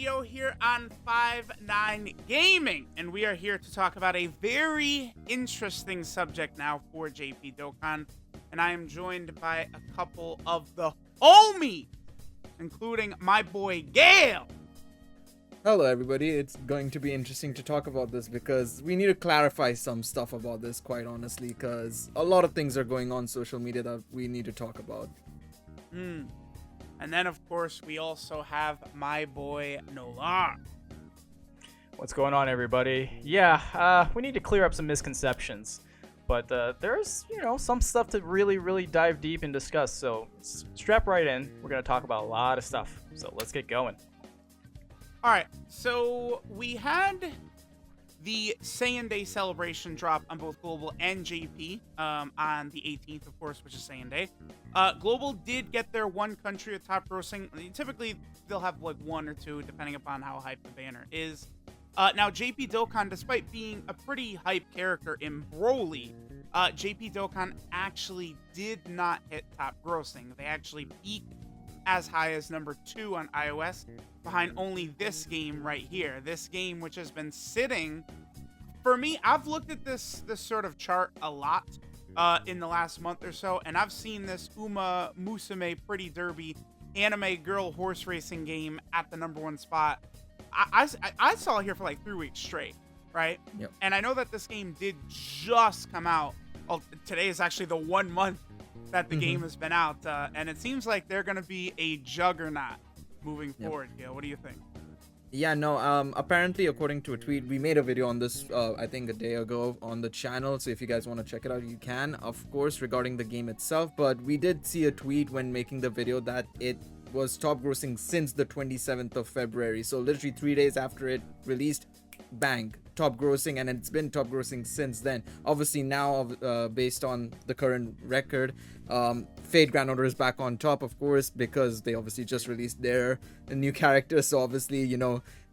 video here on 5-9 Gaming, and we are here to talk about a very interesting subject now for JP Dokkan, and I am joined by a couple of the homies, including my boy Gale. Hello everybody, it's going to be interesting to talk about this because we need to clarify some stuff about this, quite honestly, because a lot of things are going on social media that we need to talk about. And then, of course, we also have my boy Nolar. What's going on, everybody? Yeah, we need to clear up some misconceptions, but there's, some stuff to really dive deep and discuss, so strap right in. We're going to talk about a lot of stuff, so let's get going. All right, so we had the Saiyan Day celebration drop on both Global and JP on the 18th, of course, which is Saiyan Day. Global did get their one country at top grossing. Typically, they'll have like one or two, depending upon how hyped the banner is. Now, JP Dokkan, despite being a pretty hyped character in Broly, JP Dokkan actually did not hit top grossing. They actually peaked as high as number 2 on iOS, behind only this game right here. This game, which has been sitting, for me, I've looked at this sort of chart a lot in the last month or so, and I've seen this Uma Musume Pretty Derby anime girl horse racing game at the number 1 spot. I saw it here for like 3 weeks straight, right? Yep. And I know that this game did just come out. Well, today is actually the 1 month that the game has been out, and it seems like they're going to be a juggernaut moving forward. Gail, what do you think? Yeah, no, apparently, according to a tweet, we made a video on this, I think a day ago on the channel, so if you guys want to check it out, you can, of course, regarding the game itself, but we did see a tweet when making the video that it was top grossing since the 27th of February, so literally 3 days after it released, bang, top grossing, and it's been top grossing since then. Obviously now, based on the current record, Fate Grand Order is back on top, of course, because they obviously just released their new character, so obviously,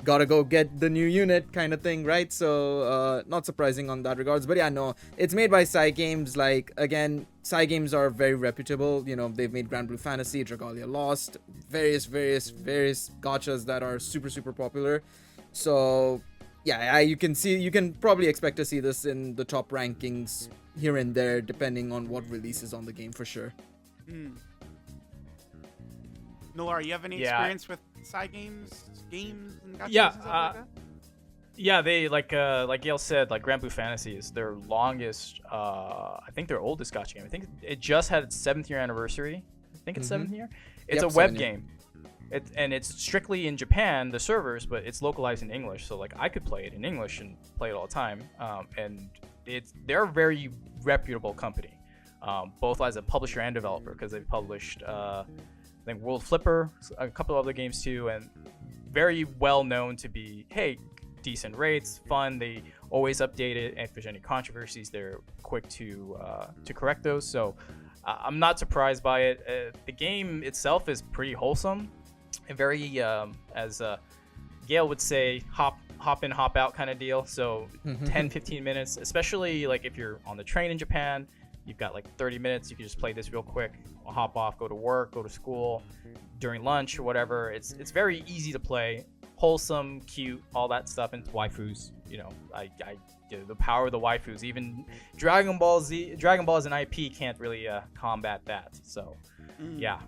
gotta go get the new unit kind of thing, right? So not surprising on that regards, but yeah, no, it's made by Psy Games. Like, again, Psy Games are very reputable. They've made Grand Blue Fantasy, Dragalia Lost, various gachas that are super popular. So yeah, you can probably expect to see this in the top rankings here and there, depending on what releases on the game, for sure. Nolar, you have any experience with Psy games and gachas Yeah, and stuff like that? Yeah, they like Gail said, like Grand Blue Fantasy is their longest, I think their oldest gacha game. I think it just had its 7th year anniversary. I think it's 7th year. It's a web game. It's strictly in Japan, the servers, but it's localized in English. So like I could play it in English and play it all the time. And they're a very reputable company, both as a publisher and developer, because they've published I think World Flipper, a couple of other games too, and very well known to be decent rates, fun. They always update it, and if there's any controversies, they're quick to correct those. So I'm not surprised by it. The game itself is pretty wholesome. And very, as Gail would say, hop in, hop out kind of deal. So 10-15 minutes, especially like if you're on the train in Japan, you've got like 30 minutes. You can just play this real quick, hop off, go to work, go to school, during lunch or whatever. It's very easy to play, wholesome, cute, all that stuff, and waifus. The power of the waifus. Even Dragon Ball as an IP can't really combat that. So yeah.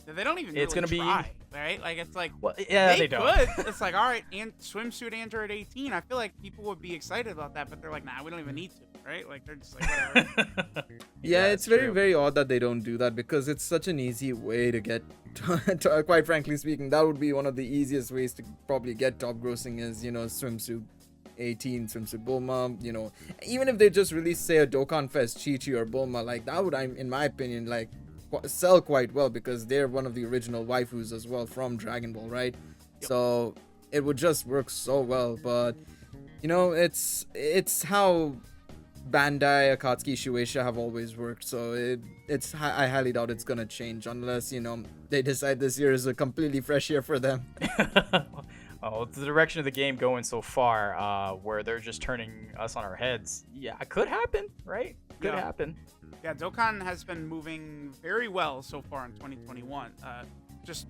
They don't even it's really gonna try, be right? Like, it's like, well, yeah, they don't. Could. It's like, all right, and swimsuit Android 18. I feel like people would be excited about that, but they're like, nah, we don't even need to, right? Like, they're just like, whatever. Yeah, it's very odd that they don't do that, because it's such an easy way to get, quite frankly speaking, that would be one of the easiest ways to probably get top grossing is, swimsuit 18, swimsuit Bulma, even if they just release, say, a Dokkan Fest Chi-Chi or Bulma, like, that would, in my opinion, like, sell quite well, because they're one of the original waifus as well from Dragon Ball, right? Yep. So it would just work so well, but it's how Bandai, Akatsuki, Shueisha have always worked, so I highly doubt it's gonna change unless they decide this year is a completely fresh year for them. Oh, the direction of the game going so far, where they're just turning us on our heads. Yeah, it could happen, right? Could happen. Yeah, Dokkan has been moving very well so far in 2021. just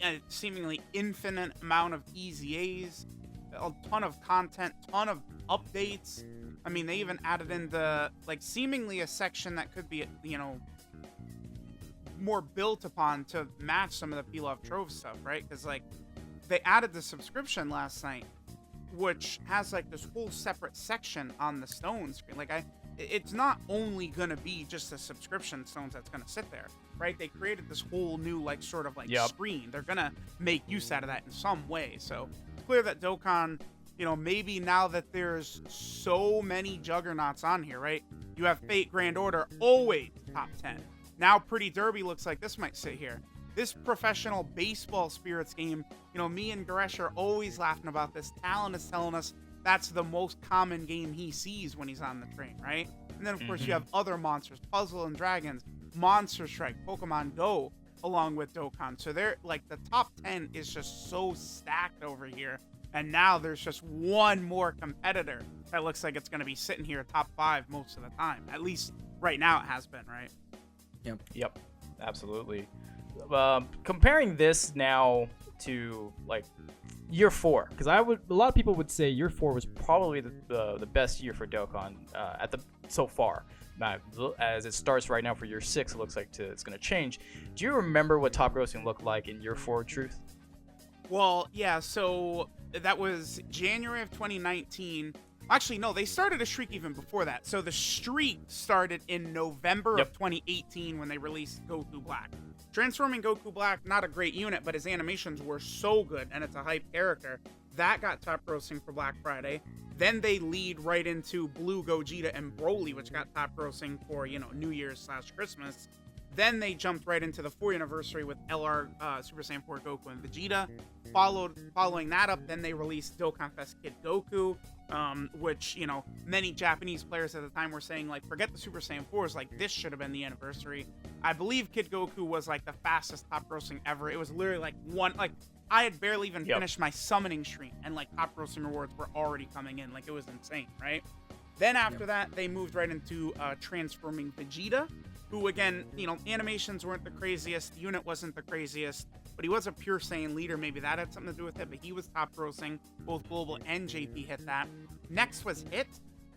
a seemingly infinite amount of EZAs, a ton of content, ton of updates. I mean, they even added in the, like, seemingly a section that could be, you know, more built upon to match some of the Pilaf Trove stuff, right? Because, like, they added the subscription last night, which has, like, this whole separate section on the stone screen. Like, it's not only gonna be just the subscription stones that's gonna sit there, right? They created this whole new, like, sort of, like, screen. They're gonna make use out of that in some way. So it's clear that Dokkan, you know, maybe now that there's so many juggernauts on here, right? You have Fate Grand Order, always top 10. Now Pretty Derby looks like this might sit here. This professional baseball spirits game, you know, me and Garesh are always laughing about this. Talon is telling us that's the most common game he sees when he's on the train, right? And then, of course, you have other monsters, Puzzle and Dragons, Monster Strike, Pokemon Go, along with Dokkan. So they're, like, the top 10 is just so stacked over here. And now there's just one more competitor that looks like it's going to be sitting here top 5 most of the time. At least right now it has been, right? Yep. Absolutely. Comparing this now to, like, year 4, because a lot of people would say year 4 was probably the best year for Dokkan so far. Now, as it starts right now for year 6, it looks like it's going to change. Do you remember what top grossing looked like in year 4, Truth? Well, yeah, so that was January of 2019. Actually, no, they started a streak even before that. So the streak started in November of 2018 when they released Goku Black. Transforming Goku Black, not a great unit, but his animations were so good, and it's a hype character. That got top grossing for Black Friday. Then they lead right into Blue Gogeta and Broly, which got top grossing for, you know, New Year's / Christmas. Then they jumped right into the 4th anniversary with LR Super Saiyan 4 Goku and Vegeta. Following that up, then they released Dokkan Fest Kid Goku, which, you know, many Japanese players at the time were saying, like, forget the Super Saiyan 4s, like, this should have been the anniversary. I believe Kid Goku was, like, the fastest top grossing ever. It was literally, like, I had barely even finished my summoning stream, and, like, top grossing rewards were already coming in. Like, it was insane, right? Then after that, they moved right into Transforming Vegeta, who, again, you know, animations weren't the craziest, the unit wasn't the craziest, but he was a pure Saiyan leader. Maybe that had something to do with it, but he was top grossing. Both Global and JP hit that. Next was Hit,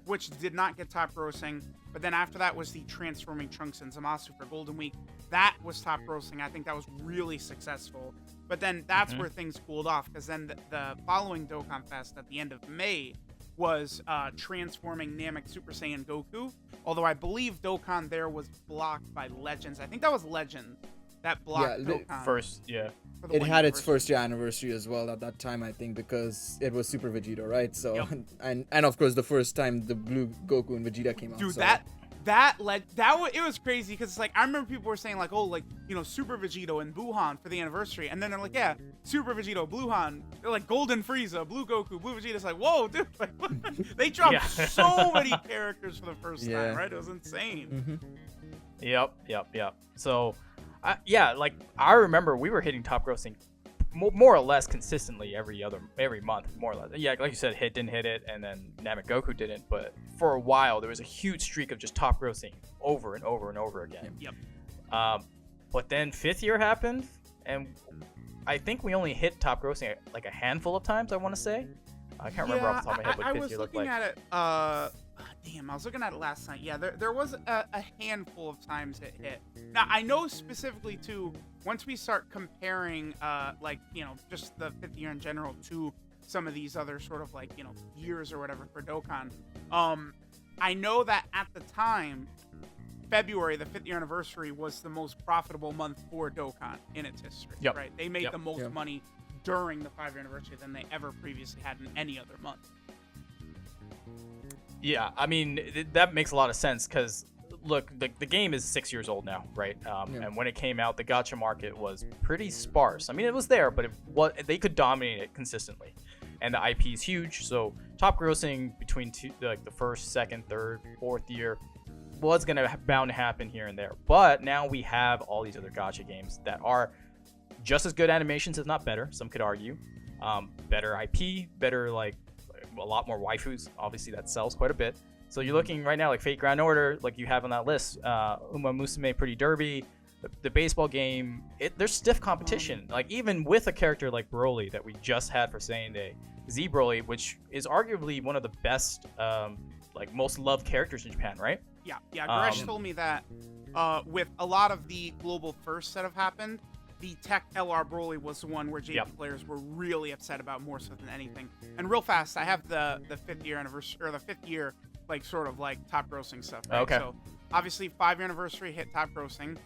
which did not get top grossing, but then after that was the Transforming Trunks and Zamasu for Golden Week. That was top grossing. I think that was really successful. But then that's where things cooled off, because then the following Dokkan Fest at the end of May was Transforming Namek Super Saiyan Goku. Although I believe Dokkan there was blocked by Legends. I think that was Legends that blocked Dokkan. First. It had its first year anniversary as well at that time, I think, because it was Super Vegeta, right? So, and of course the first time the Blue Goku and Vegeta came out. Dude, so. it was crazy, because it's like, I remember people were saying, like, oh, like, you know, Super Vegito and Buhan for the anniversary, and then they're like, yeah, Super Vegito, Bluhan, they're like Golden Frieza, Blue Goku, Blue Vegeta. It's like, whoa, dude, like, they dropped so many characters for the first time, right? It was insane. Yep. So, like, I remember we were hitting top grossing more or less consistently every month, more or less. Yeah, like you said, Hit didn't hit it, and then Namek Goku didn't. But for a while, there was a huge streak of just top grossing over and over and over again. Yep. But then 5th year happened, and I think we only hit top grossing like a handful of times. I want to say, I can't remember off the top of my head what 5th year looked like. I was looking at it. Damn, I was looking at it last night. Yeah, there was a handful of times it hit. Now, I know specifically, too, once we start comparing, like, you know, just the 5th year in general to some of these other sort of, like, you know, years or whatever for Dokkan, I know that at the time, February, the 5th year anniversary, was the most profitable month for Dokkan in its history, right? They made the most money during the 5-year anniversary than they ever previously had in any other month. Yeah, I mean, that makes a lot of sense, because, look, the game is 6 years old now, right? And when it came out, the gacha market was pretty sparse. I mean, it was there, but they could dominate it consistently. And the IP is huge, so top grossing between the 1st, 2nd, 3rd, 4th year was going to bound to happen here and there. But now we have all these other gacha games that are just as good animations, if not better, some could argue. Better IP, better, like, a lot more waifus. Obviously that sells quite a bit. So you're looking right now like Fate Grand Order, like you have on that list, Uma Musume Pretty Derby, the baseball game, there's stiff competition. Like even with a character like Broly that we just had for Saiyan Day, Z Broly, which is arguably one of the best, like most loved characters in Japan, right? Yeah. Gresh told me that with a lot of the global firsts that have happened, the Tech LR Broly was the one where JP players were really upset about more so than anything. And real fast, I have the 5th year anniversary, or the 5th year, like sort of like top grossing stuff. Right? Okay. So obviously 5-year anniversary hit top grossing.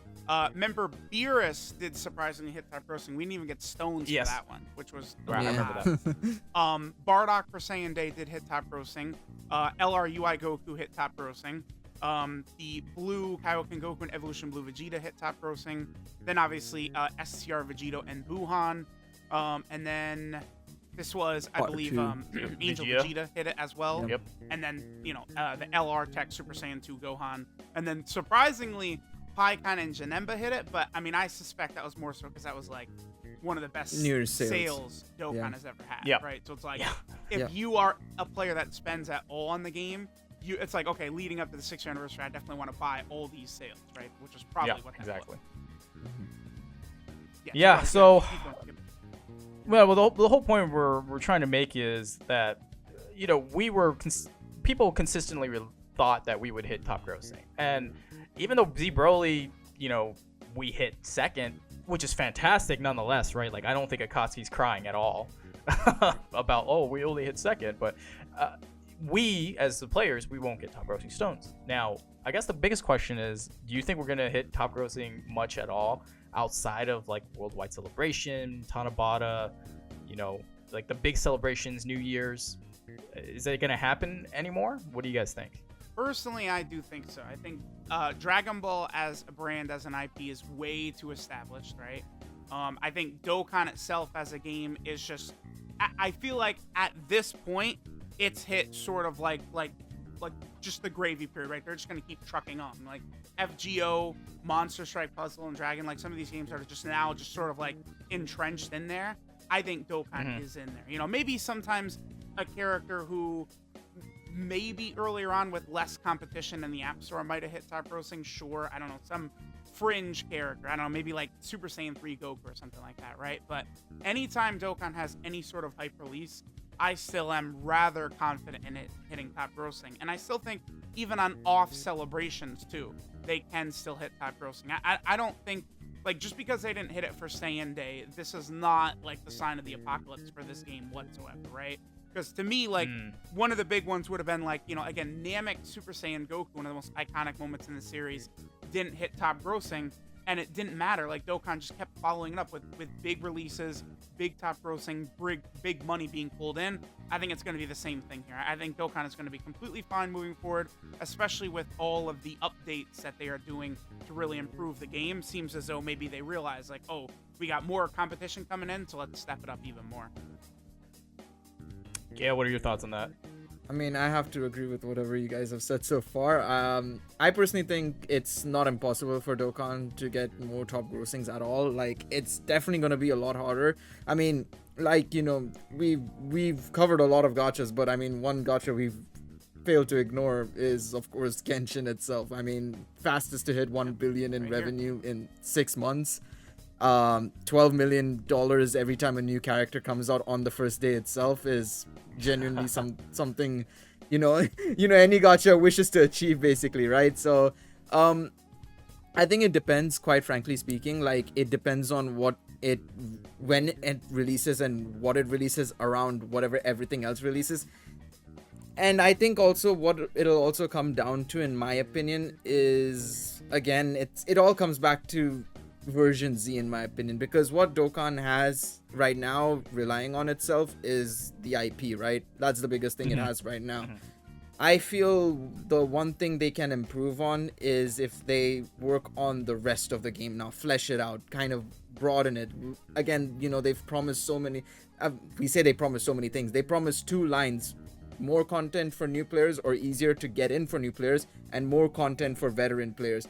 Member Beerus did surprisingly hit top grossing. We didn't even get stones for that one, which was I remember that. Bardock for Saiyan Day did hit top grossing. LR UI Goku hit top grossing. The Blue Kaioken Goku and Evolution Blue Vegeta hit top grossing. Then obviously STR Vegito and Buhan. And then this was, I believe, Angel Vegeta hit it as well. Yep. And then, the LR Tech Super Saiyan 2 Gohan. And then surprisingly, Paikon and Janemba hit it. But I mean, I suspect that was more so because that was like one of the best sales Dokkan has ever had. Right? So it's like, if you are a player that spends at all on the game, it's like, okay, leading up to the 6th anniversary, I definitely want to buy all these sales, right? Which is probably what that exactly. was. Yeah. So, well, the whole point we're trying to make is that, people consistently thought that we would hit top grossing, and even though Z Broly, we hit 2nd, which is fantastic nonetheless, right? Like I don't think Akatsuki's crying at all about we only hit 2nd, but we as the players, we won't get top grossing stones. Now, I guess the biggest question is, do you think we're gonna hit top grossing much at all outside of like Worldwide Celebration, Tanabata, like the big celebrations, New Year's? Is that gonna happen anymore? What do you guys think? Personally, I do think so. I think Dragon Ball as a brand, as an IP, is way too established, right? I think Dokkan itself as a game is just... I feel like at this point, it's hit sort of like just the gravy period, right? They're just going to keep trucking on. Like FGO, Monster Strike Puzzle, and Dragon, like some of these games are just now just sort of like entrenched in there. I think Dokkan is in there. Maybe sometimes a character who maybe earlier on with less competition in the App Store might have hit top grossing, sure. I don't know, some fringe character. I don't know, maybe like Super Saiyan 3 Goku or something like that, right? But anytime Dokkan has any sort of hype release, I still am rather confident in it hitting top grossing. And I still think even on off celebrations too, they can still hit top grossing. I don't think, like, just because they didn't hit it for Saiyan Day, this is not like the sign of the apocalypse for this game whatsoever, right? Because to me, like, one of the big ones would have been like, again, Namek Super Saiyan Goku, one of the most iconic moments in the series, didn't hit top grossing, and it didn't matter. Like, Dokkan just kept following it up with big releases, big top grossing, big money being pulled in. I think it's going to be the same thing here. I think Dokkan is going to be completely fine moving forward, especially with all of the updates that they are doing to really improve the game. Seems as though maybe they realize, like, oh, we got more competition coming in, so let's step it up even more. Yeah, what are your thoughts on that? I mean, I have to agree with whatever you guys have said so far. I personally think it's not impossible for Dokkan to get more top grossings at all. Like, it's definitely going to be a lot harder. I mean, like, we've covered a lot of gachas, but I mean, one gacha we've failed to ignore is, of course, Genshin itself. I mean, fastest to hit 1 billion in revenue in 6 months. $12 million every time a new character comes out on the first day itself is genuinely something any gacha wishes to achieve, basically, right? So I think it depends, quite frankly speaking. Like, it depends on when it releases and what it releases around whatever everything else releases. And I think also what it'll also come down to, in my opinion, is, again, it all comes back to version Z, in my opinion, because what Dokkan has right now relying on itself is the IP, right? That's the biggest thing it has right now. I feel the one thing they can improve on is if they work on the rest of the game now, flesh it out, kind of broaden it. Again, they've promised so many, we say they promised so many things. They promised 2 lines: more content for new players, or easier to get in for new players, and more content for veteran players.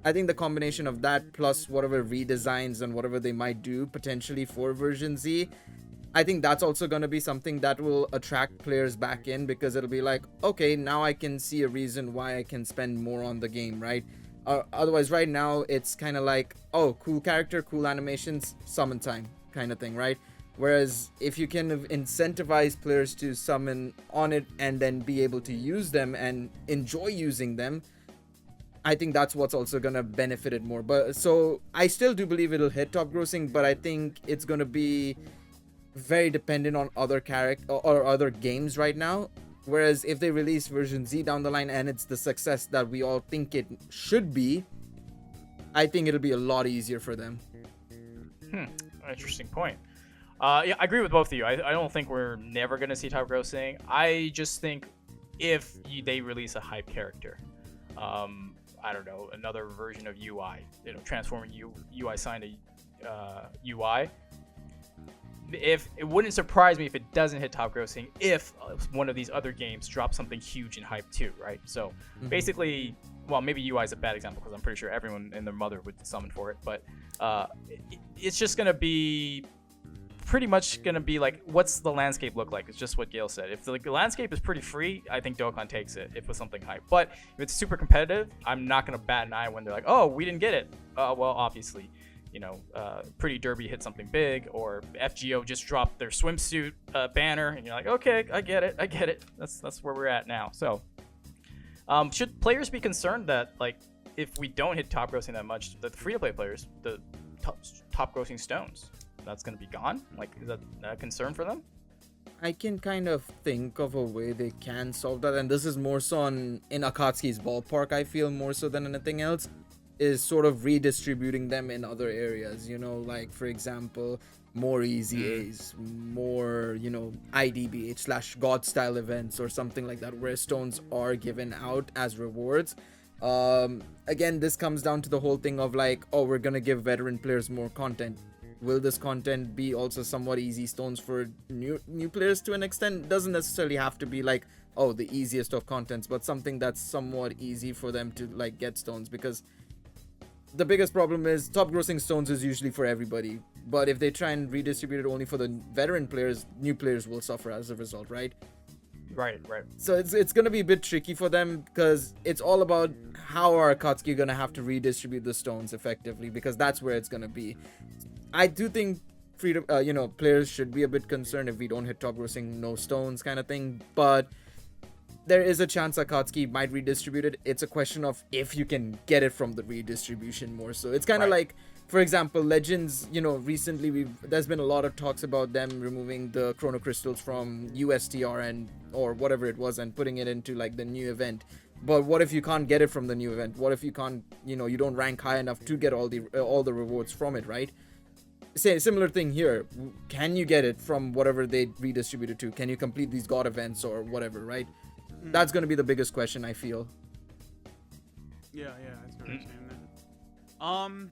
I think the combination of that plus whatever redesigns and whatever they might do potentially for version Z, I think that's also going to be something that will attract players back in, because it'll be like, okay, now I can see a reason why I can spend more on the game, right? Otherwise, right now it's kind of like, oh, cool character, cool animations, summon time kind of thing, right? Whereas if you can incentivize players to summon on it and then be able to use them and enjoy using them, I think that's what's also gonna benefit it more. But so I still do believe it'll hit top grossing, but I think it's gonna be very dependent on other character or other games right now. Whereas if they release version Z down the line and it's the success that we all think it should be, I think it'll be a lot easier for them. Interesting point. Yeah, I agree with both of you. I don't think we're never going to see top grossing. I just think if they release a hype character, I don't know, another version of UI, transforming UI sign to UI. If it wouldn't surprise me if it doesn't hit top grossing if one of these other games drops something huge in hype too, right? So basically, well, maybe UI is a bad example because I'm pretty sure everyone and their mother would summon for it, but it's just gonna be pretty much gonna be like, what's the landscape look like? It's just what Gail said. If the landscape is pretty free, I think Dokkan takes it if it's something hype. But if it's super competitive, I'm not gonna bat an eye when they're like, oh, we didn't get it. Well, obviously. Pretty Derby hit something big, or FGO just dropped their swimsuit banner, and you're like, okay, I get it. That's where we're at now. So, should players be concerned that, like, if we don't hit top grossing that much, the free-to-play players, the top grossing stones, that's gonna be gone? Like, is that a concern for them? I can kind of think of a way they can solve that, and this is more so in Akatsuki's ballpark, I feel, more so than anything else, is sort of redistributing them in other areas, like, for example, more EZAs, more, IDBH / God style events or something like that, where stones are given out as rewards. Again, this comes down to the whole thing of like, oh, we're gonna give veteran players more content. Will this content be also somewhat easy stones for new players to an extent? It doesn't necessarily have to be like, oh, the easiest of contents, but something that's somewhat easy for them to like get stones, because the biggest problem is top grossing stones is usually for everybody, but if they try and redistribute it only for the veteran players, new players will suffer as a result, right? Right. So it's gonna be a bit tricky for them, because it's all about how are Akatsuki gonna have to redistribute the stones effectively, because that's where it's gonna be. I do think players should be a bit concerned if we don't hit top grossing, no stones kind of thing, but there is a chance Akatsuki might redistribute it. It's a question of if you can get it from the redistribution more. So it's kind of like, for example, Legends, recently there's been a lot of talks about them removing the chrono crystals from USTR or whatever it was and putting it into like the new event. But what if you can't get it from the new event? What if you can't, you don't rank high enough to get all the rewards from it, right? Say similar thing here. Can you get it from whatever they redistributed to? Can you complete these god events or whatever, right? That's going to be the biggest question, I feel. Yeah, I see what you're saying there.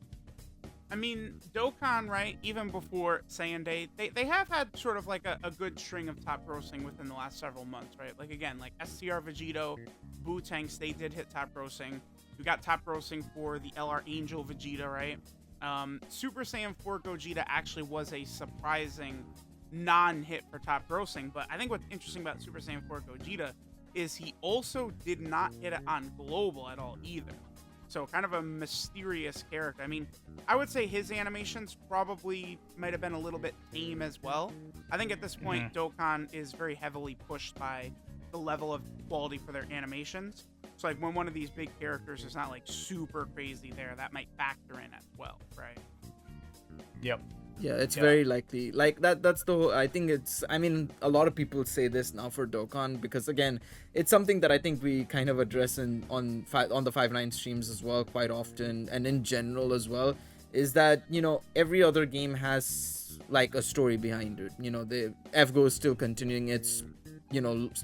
I mean, Dokkan, right, even before Saiyan Day, they have had sort of like a good string of top grossing within the last several months, right? Like, again, like STR Vegito, Boo-Tanks, they did hit top grossing. We got top grossing for the LR Angel Vegeta, right? Super Saiyan 4 Gogeta actually was a surprising non-hit for top grossing, but I think what's interesting about Super Saiyan 4 Gogeta is he also did not hit it on global at all either. So kind of a mysterious character. I mean, I would say his animations probably might have been a little bit tame as well. I think at this point, Dokkan is very heavily pushed by the level of quality for their animations. So like when one of these big characters is not like super crazy there, that might factor in as well, right? Yep. Yeah, it's very likely. Like that's the whole, I think I mean, a lot of people say this now for Dokkan because again, it's something that I think we kind of address on the 5-9 streams as well quite often, and in general as well, is that, every other game has like a story behind it. The FGO is still continuing its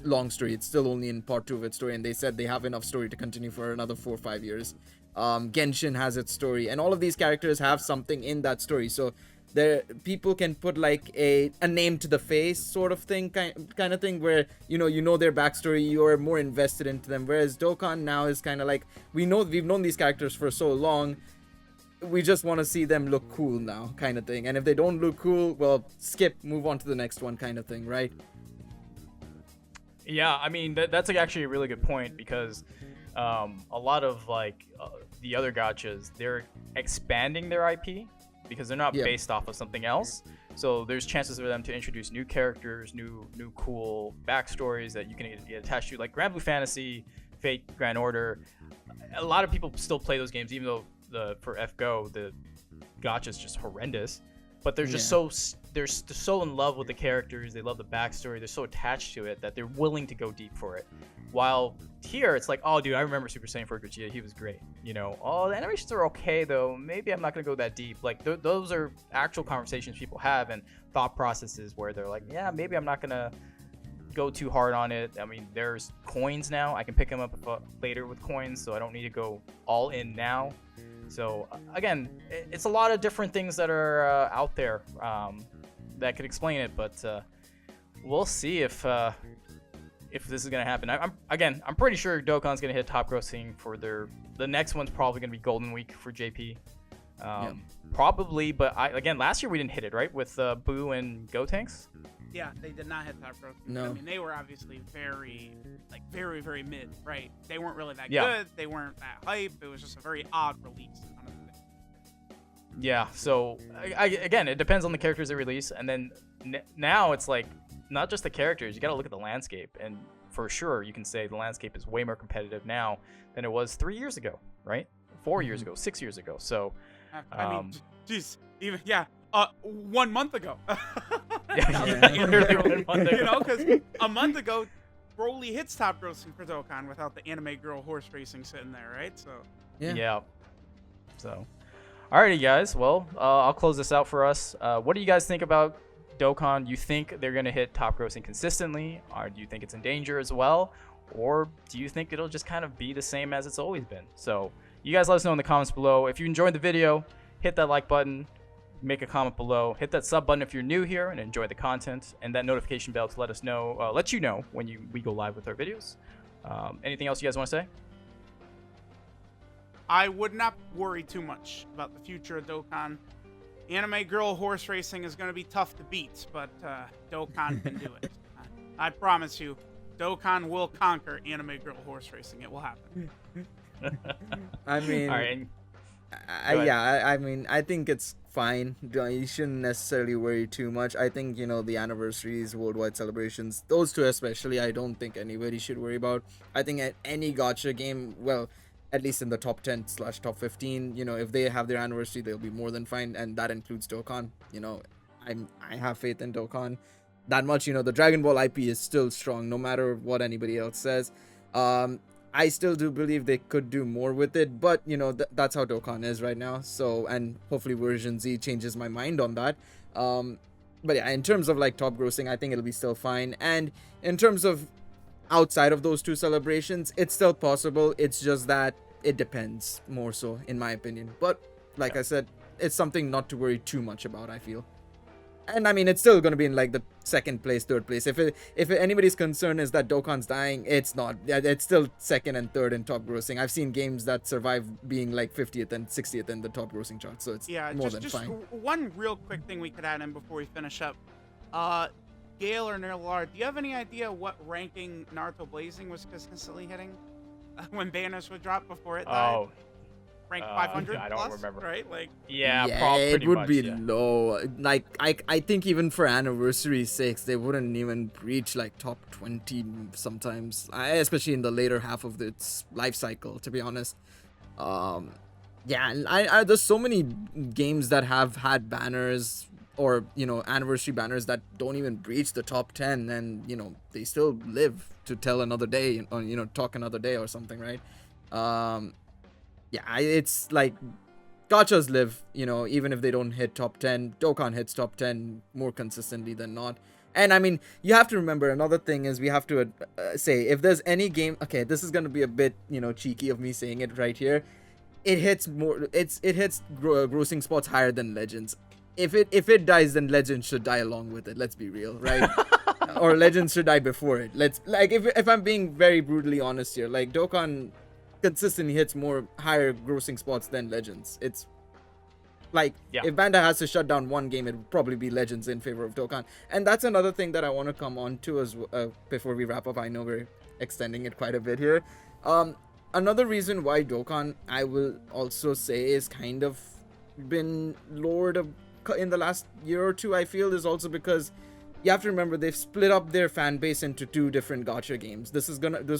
long story. It's still only in part 2 of its story, and they said they have enough story to continue for another 4 or 5 years. Genshin has its story, and all of these characters have something in that story. So there, people can put like a name to the face sort of thing, kind of thing, where you know their backstory, you're more invested into them. Whereas Dokkan now is kind of like, we've known these characters for so long, we just want to see them look cool now, kind of thing. And if they don't look cool, well, skip, move on to the next one, kind of thing, right? Yeah, I mean that's like actually a really good point, because a lot of like the other gachas, they're expanding their IP because they're not based off of something else. So there's chances for them to introduce new characters, new cool backstories that you can get attached to, like Grand Blue Fantasy, Fate, Grand Order. A lot of people still play those games, even though for FGO the gacha is just horrendous. But they're just they're so in love with the characters. They love the backstory. They're so attached to it that they're willing to go deep for it. While here, it's like, oh, dude, I remember Super Saiyan 4 Gogeta. He was great. You know, oh, the animations are okay, though. Maybe I'm not going to go that deep. Like, those are actual conversations people have and thought processes where they're like, yeah, maybe I'm not going to go too hard on it. I mean, there's coins now. I can pick them up later with coins, so I don't need to go all in now. So, again, it's a lot of different things that are out there that could explain it, but we'll see if this is gonna happen. I'm pretty sure Dokkan's gonna hit top grossing for the next one's probably gonna be Golden Week for JP. Probably, but last year we didn't hit it, right, with Boo and Gotenks. Yeah, they did not hit top grossing. No. I mean, they were obviously very mid, right? They weren't really that good. They weren't that hype. It was just a very odd release. Yeah, so again, it depends on the characters they release, and then now it's like not just the characters. You got to look at the landscape, and for sure, you can say the landscape is way more competitive now than it was 3 years ago, right? 4 years ago, 6 years ago. So, I mean, geez, even 1 month ago. Literally 1 month ago. You know, because a month ago, Broly hits top grossing for Dokkan without the anime girl horse racing sitting there, right? So. Yeah. So. Alrighty, guys. Well, I'll close this out for us. What do you guys think about Dokkan? You think they're going to hit top grossing consistently? Or do you think it's in danger as well? Or do you think it'll just kind of be the same as it's always been? So you guys let us know in the comments below. If you enjoyed the video, hit that like button, make a comment below, hit that sub button if you're new here and enjoy the content, and that notification bell to let you know when we go live with our videos. Anything else you guys want to say? I would not worry too much about the future of Dokkan. Anime girl horse racing is going to be tough to beat, but Dokkan can do it. I promise you, Dokkan will conquer anime girl horse racing. It will happen. I mean, all right. I mean, I think it's fine. You shouldn't necessarily worry too much. I think, the anniversaries, worldwide celebrations, those two especially, I don't think anybody should worry about. I think at any gacha game, well, at least in the top 10/top 15, if they have their anniversary, they'll be more than fine, and that includes Dokkan. I have faith in Dokkan that much. The Dragon Ball IP is still strong, no matter what anybody else says. I still do believe they could do more with it, but that's how Dokkan is right now. So, and hopefully version Z changes my mind on that. But yeah, in terms of like top grossing, I think it'll be still fine. And in terms of outside of those two celebrations, it's still possible. It's just that it depends more so, in my opinion. But like I said, it's something not to worry too much about, I feel. And I mean, it's still going to be in like the second place, third place. If anybody's concern is that Dokkan's dying, it's not. It's still second and third in top grossing. I've seen games that survive being like 50th and 60th in the top grossing chart, so it's more than fine. One real quick thing we could add in before we finish up. Gale or Nerlar, do you have any idea what ranking Naruto Blazing was consistently hitting when banners would drop before it died? Oh. Rank 500 I don't plus, remember. Right? Like, it would be low. Like, I think even for anniversary sakes, they wouldn't even reach like top 20 sometimes, especially in the later half of its life cycle, to be honest. There's so many games that have had banners or anniversary banners that don't even breach the top 10, and they still live to tell another day, or talk another day or something, right? It's like gachas live, even if they don't hit top 10. Dokkan hits top 10 more consistently than not. And I mean, you have to remember, another thing is we have to say, if there's any game, okay, this is going to be a bit, cheeky of me saying it right here. It hits more, it hits grossing spots higher than Legends. If it dies, then Legends should die along with it. Let's be real, right? Or Legends should die before it. If I'm being very brutally honest here, like Dokkan consistently hits more higher grossing spots than Legends. It's like, if Bandai has to shut down one game, it would probably be Legends in favor of Dokkan. And that's another thing that I want to come on to as before we wrap up. I know we're extending it quite a bit here. another reason why Dokkan, I will also say, is kind of been lowered in the last year or two, I feel, is also because you have to remember they've split up their fan base into two different gacha games. This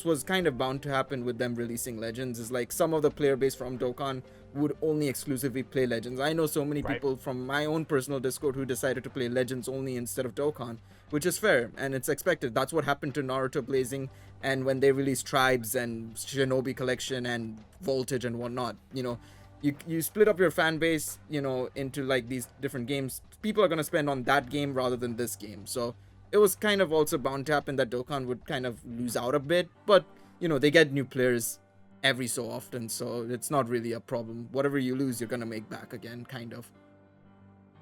was kind of bound to happen with them releasing Legends. Is like some of the player base from Dokkan would only exclusively play Legends. I know so many people from my own personal Discord who decided to play Legends only instead of Dokkan, which is fair and it's expected. That's what happened to Naruto Blazing, and when they released Tribes and Shinobi Collection and Voltage and whatnot, you know, you split up your fan base, you know, into like these different games. People are going to spend on that game rather than this game. So it was kind of also bound to happen that Dokkan would kind of lose out a bit, but you know, they get new players every so often, so it's not really a problem. Whatever you lose, you're going to make back again, kind of.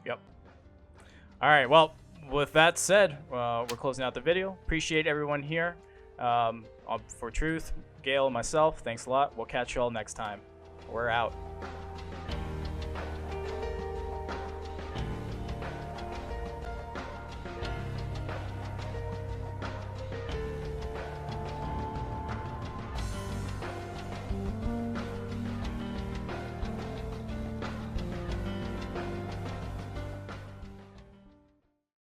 Yep. All right, well, with that said, we're closing out the video. Appreciate everyone here. For Truth, Gail, and myself, thanks a lot. We'll catch you all next time. We're out.